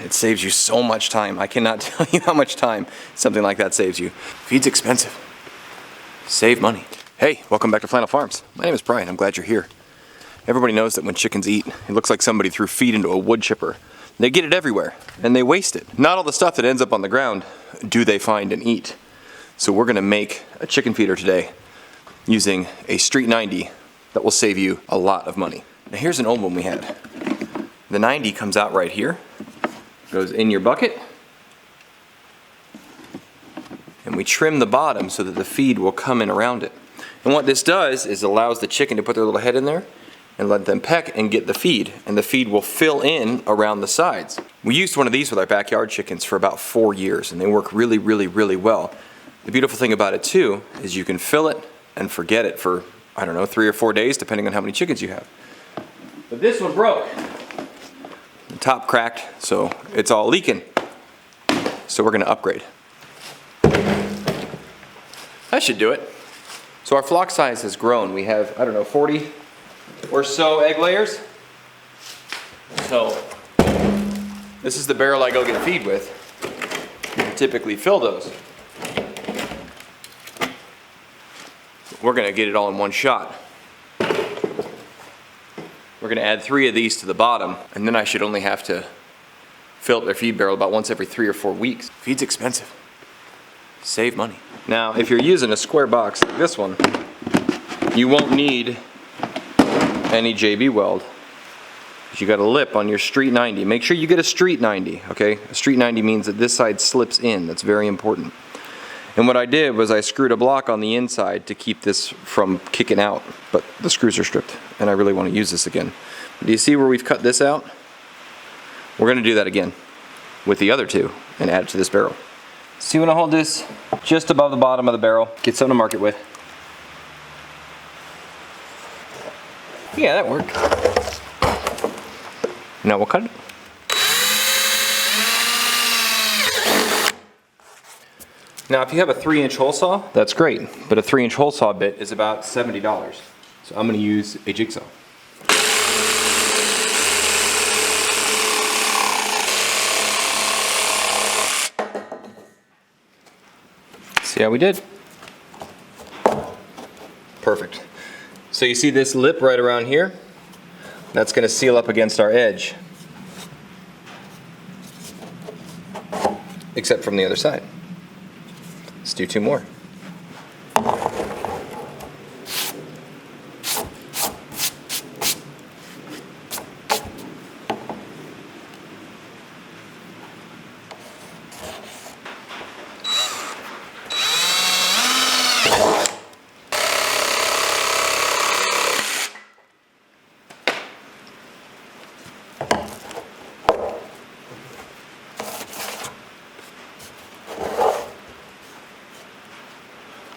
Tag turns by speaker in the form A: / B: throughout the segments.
A: it saves you so much time. I cannot tell you how much time something like that saves you. Feed's expensive. Save money. Hey, welcome back to Flannel Farms. My name is Brian. I'm glad you're here. Everybody knows that when chickens eat, it looks like somebody threw feed into a wood chipper. They get it everywhere, and they waste it. Not all the stuff that ends up on the ground do they find and eat. So we're gonna make a chicken feeder today using a Street 90 that will save you a lot of money. Now here's an old one we had. The 90 comes out right here, goes in your bucket, and we trim the bottom so that the feed will come in around it. And what this does is allows the chicken to put their little head in there and let them peck and get the feed, and the feed will fill in around the sides. We used one of these with our backyard chickens for about 4 years, and they work really, really, really well. The beautiful thing about it too is you can fill it and forget it for, I don't know, 3 or 4 days depending on how many chickens you have. But this one broke. The top cracked, so it's all leaking. So we're gonna upgrade. That should do it. So our flock size has grown. We have, I don't know, 40 or so egg layers. So this is the barrel I go get feed with. I typically fill those. We're gonna get it all in one shot. We're gonna add 3 of these to the bottom, and then I should only have to fill up their feed barrel about once every 3 or 4 weeks. Feed's expensive. Save money. Now, if you're using a square box like this one, you won't need any JB Weld. You got a lip on your Street 90. Make sure you get a Street 90, okay? A Street 90 means that this side slips in. That's very important. And what I did was I screwed a block on the inside to keep this from kicking out, but the screws are stripped, and I really want to use this again. Do you see where we've cut this out? We're going to do that again with the other 2 and add it to this barrel. So you want to hold this just above the bottom of the barrel. Get something to mark it with. Yeah, that worked. Now we'll cut it. Now if you have a 3-inch hole saw, that's great, but a 3-inch hole saw bit is about $70. So I'm going to use a jigsaw. See how we did? Perfect. So you see this lip right around here? That's going to seal up against our edge. Except from the other side. Let's do 2 more.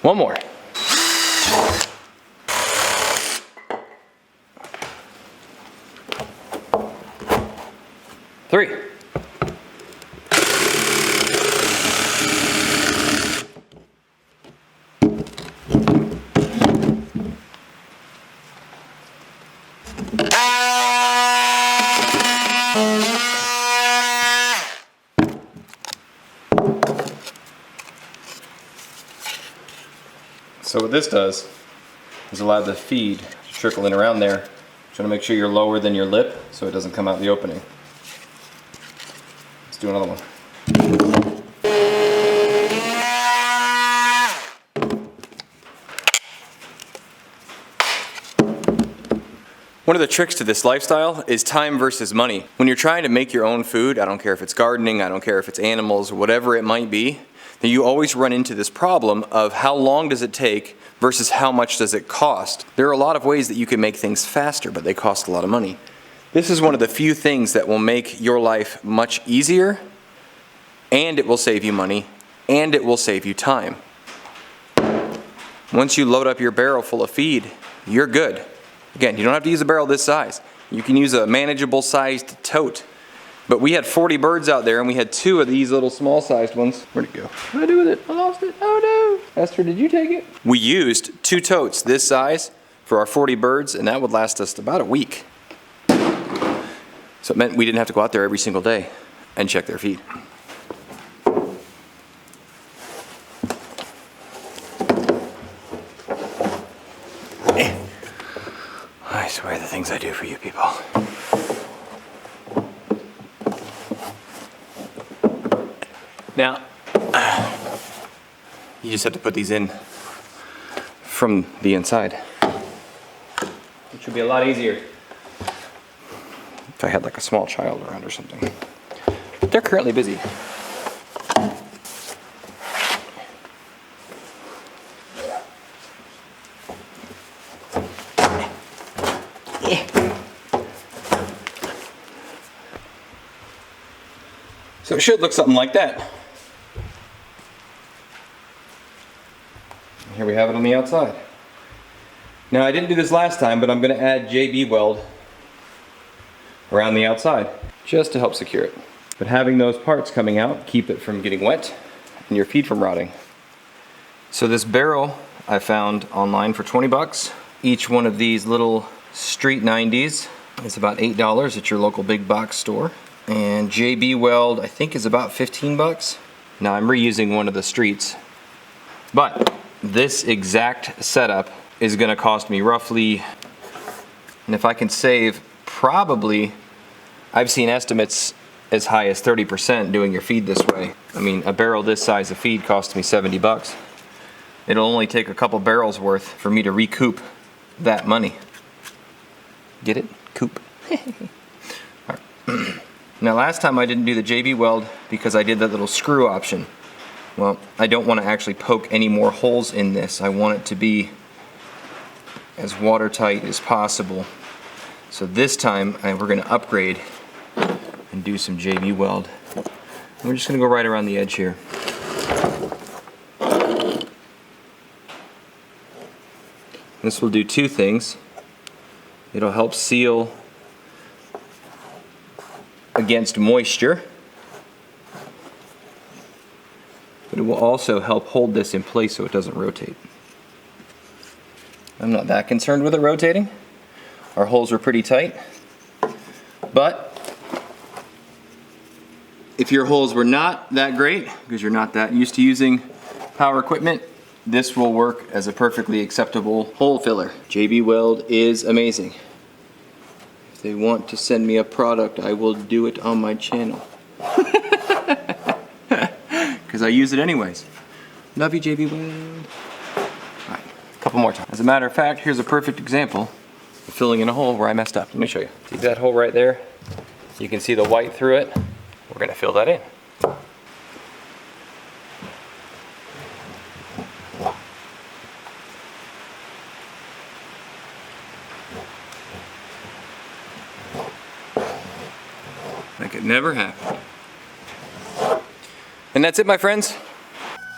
A: One more. 3. So what this does is allow the feed to trickle in around there. Trying to make sure you're lower than your lip so it doesn't come out the opening. Let's do another one. One of the tricks to this lifestyle is time versus money. When you're trying to make your own food, I don't care if it's gardening, I don't care if it's animals, whatever it might be, then you always run into this problem of how long does it take versus how much does it cost. There are a lot of ways that you can make things faster, but they cost a lot of money. This is one of the few things that will make your life much easier, and it will save you money, and it will save you time. Once you load up your barrel full of feed, you're good. Again, you don't have to use a barrel this size. You can use a manageable sized tote. But we had 40 birds out there, and we had 2 of these little small-sized ones. Where'd it go? What did I do with it? I lost it. Oh no! Esther, did you take it? We used 2 totes this size for our 40 birds, and that would last us about a week. So it meant we didn't have to go out there every single day. and check their feed. I swear the things I do for you people. Now, you just have to put these in from the inside, which would be a lot easier if I had like a small child around or something. But they're currently busy. So it should look something like that. Here we have it on the outside. Now I didn't do this last time, but I'm going to add JB Weld around the outside just to help secure it. But having those parts coming out keep it from getting wet and your feed from rotting. So this barrel I found online for 20 bucks. Each one of these little Street 90s is about $8 at your local big box store. And JB Weld I think is about 15 bucks. Now I'm reusing one of the Streets. But this exact setup is gonna cost me roughly, and if I can save, probably, I've seen estimates as high as 30% doing your feed this way. I mean, a barrel this size of feed cost me 70 bucks. It'll only take a couple barrels worth for me to recoup that money. Get it? Coop. All right. Now last time I didn't do the JB Weld because I did that little screw option. Well, I don't want to actually poke any more holes in this. I want it to be as watertight as possible. So this time we're going to upgrade and do some JB Weld. We're just going to go right around the edge here. This will do two things. It'll help seal against moisture, but it will also help hold this in place so it doesn't rotate. I'm not that concerned with it rotating. Our holes are pretty tight, but if your holes were not that great, because you're not that used to using power equipment, this will work as a perfectly acceptable hole filler. JB Weld is amazing. If they want to send me a product, I will do it on my channel. Because I use it anyways. Love you, JB Weld. Alright, a couple more times. As a matter of fact, here's a perfect example of filling in a hole where I messed up. Let me show you. See that hole right there? You can see the white through it. We're going to fill that in. Like it never happened. And that's it, my friends.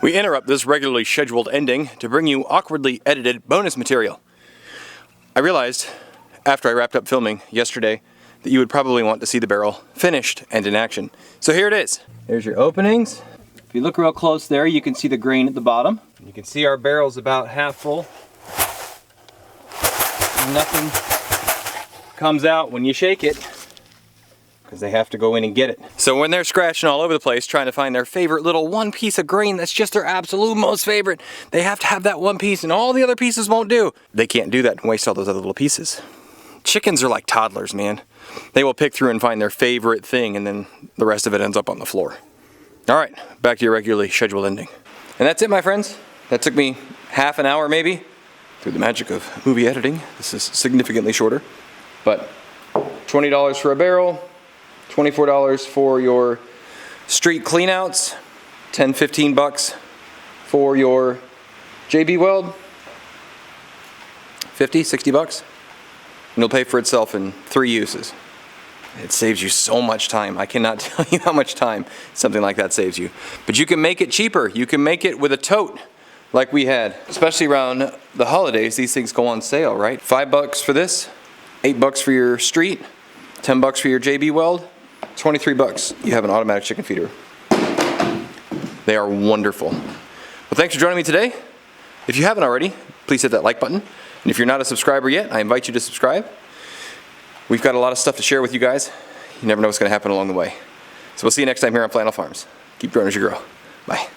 A: We interrupt this regularly scheduled ending to bring you awkwardly edited bonus material. I realized after I wrapped up filming yesterday that you would probably want to see the barrel finished and in action. So here it is. There's your openings. If you look real close there, you can see the grain at the bottom. You can see our barrel's about half full. Nothing comes out when you shake it, because they have to go in and get it. So when they're scratching all over the place trying to find their favorite little one piece of grain that's just their absolute most favorite, they have to have that one piece and all the other pieces won't do. They can't do that and waste all those other little pieces. Chickens are like toddlers, man. They will pick through and find their favorite thing and then the rest of it ends up on the floor. All right, back to your regularly scheduled ending. And that's it, my friends. That took me half an hour maybe. Through the magic of movie editing, this is significantly shorter. But $20 for a barrel, $24 for your street cleanouts, $10, $15 for your JB Weld, $50, $60, and it'll pay for itself in 3 uses. It saves you so much time. I cannot tell you how much time something like that saves you. But you can make it cheaper. You can make it with a tote like we had. Especially around the holidays, these things go on sale, right? $5 for this, $8 for your street, $10 for your JB Weld, $23. You have an automatic chicken feeder. They are wonderful. Well, thanks for joining me today. If you haven't already, please hit that like button. And if you're not a subscriber yet, I invite you to subscribe. We've got a lot of stuff to share with you guys. You never know what's going to happen along the way. So we'll see you next time here on Flannel Farms. Keep growing as you grow. Bye.